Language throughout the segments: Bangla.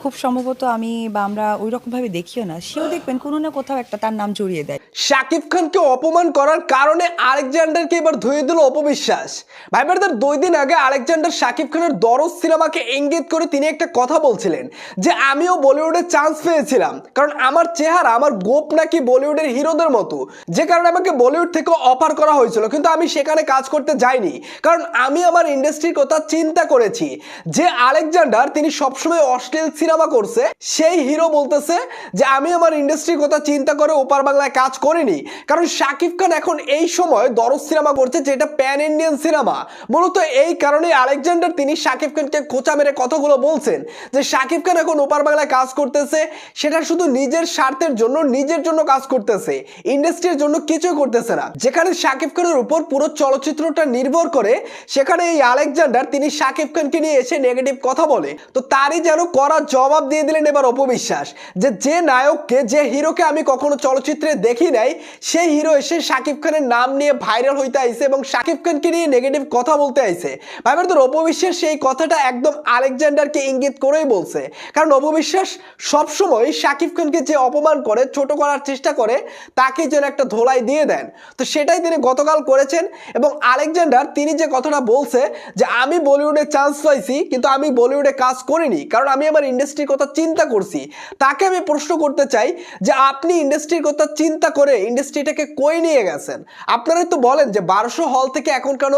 খুব সম্ভবত আমি বা আমরা ওই রকমভাবে দেখিও না, সেও দেখবেন কোনো না কোথাও একটা তার নাম জড়িয়ে দেয়। শাকিব খানকে অপমান করার কারণে আলেকজান্ডারকে এবার ধুয়ে দিল অপবিশ্বাস। ভাই ব্রাদার, 2 দিন আগে আলেকজান্ডার শাকিব খানের দরদ সিনেমাকে ইঙ্গিত করে তিনি একটা কথা বলছিলেন যে আমিও বলিউডে চান্স পেয়েছিলাম, কারণ আমার চেহারা, আমার গোপ নাকি বলিউডের হিরোদের মতো, যে কারণে আমাকে বলিউড থেকে অফার করা হয়েছিল, কিন্তু আমি সেখানে কাজ করতে যাইনি, কারণ আমি আমার ইন্ডাস্ট্রির কথা চিন্তা করেছি। যে আলেকজান্ডার তিনি সবসময় অশ্লীল সিনেমা করছে, সেই হিরো বলতেছে যে আমি আমার ইন্ডাস্ট্রির কথা চিন্তা করে ওপার বাংলায় কাজ করিনি, কারণ শাকিব খান এখন এই সময় দরদ সিনেমা করছে, যেটা প্যান ইন্ডিয়ান সিনেমা। মূলত এই কারণে আলেকজান্ডার তিনি শাকিব খানকে খোঁচা মেরে কথাগুলো বলছেন যে শাকিব খান এখন ওপার বাংলায় কাজ করতেছে, সেটা শুধু নিজের স্বার্থের জন্য, নিজের জন্য কাজ করতেছে, ইন্ডাস্ট্রির জন্য কিছুই করতেছে না। যেখানে শাকিব খানের উপর পুরো চলচ্চিত্রটা নির্ভর করে, সেখানে এই আলেকজান্ডার তিনি শাকিব খানকে নিয়ে এসে নেগেটিভ কথা বলে। তো তারই যেন করা জবাব দিয়ে দিলেন এবার অপবিশ্বাস, যে নায়ককে, যে হিরোকে আমি কখনো চলচ্চিত্রে দেখি নাই, সেই হিরো এসে শাকিব খানের নাম নিয়ে ভাইরাল হইতে আইছে এবং শাকিব খানকে নিয়ে নেগেটিভ কথা বলতে আইছে। ভাইবার, তোর অপবিশ্বাস সেই কথাটা একদম আলেকজান্ডারকে ইঙ্গিত করেই বলছে, কারণ অপবিশ্বাস সবসময় শাকিব খানকে যে অপমান করে, ছোট করার চেষ্টা করে, তাকে যেন একটা ধোলাই দিয়ে দেন। তো সেটাই তিনি গতকাল করেছেন। এবং আলেকজান্ডার তিনি যে কথাটা বলছে যে আমি বলিউডে চান্স পাইছি, কিন্তু আমি বলিউডে কাজ করিনি, কারণ আমি আমার ইন্ডাস্ট্রির কথা চিন্তা করছি, তাকে আমি প্রশ্ন করতে চাই যে আপনি ইন্ডাস্ট্রির কথা চিন্তা করে ইন্ডাস্ট্রিটাকে কই নিয়ে গেছেন? আপনারাই তো বলেন যে 1200 হল থেকে এখন কেন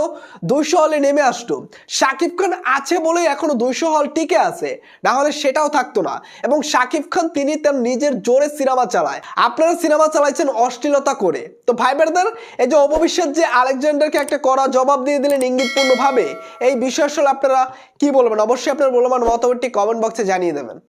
200 হলে নেমে আসতো। শাকিব খান আছে বলেই এখনো 200 হল টিকে আছে, না হলে সেটাও থাকতো না। এবং শাকিব খান তিনি তার নিজের জোরে সিনেমা চালায়, আপনারা সিনেমা চালাইছেন অশ্লীলতা করে। তো ভাই ব্রাদার, এই যে অপবিশ্বাস যে আলেকজান্ডারকে একটা কড়া জবাব দিয়ে দিলেন ইঙ্গিতপূর্ণ ভাবে, এই বিষয় আসলে আপনারা কি বলবেন? অবশ্যই আপনার মতামতটি কমেন্ট বক্সে জানিয়ে দেবেন।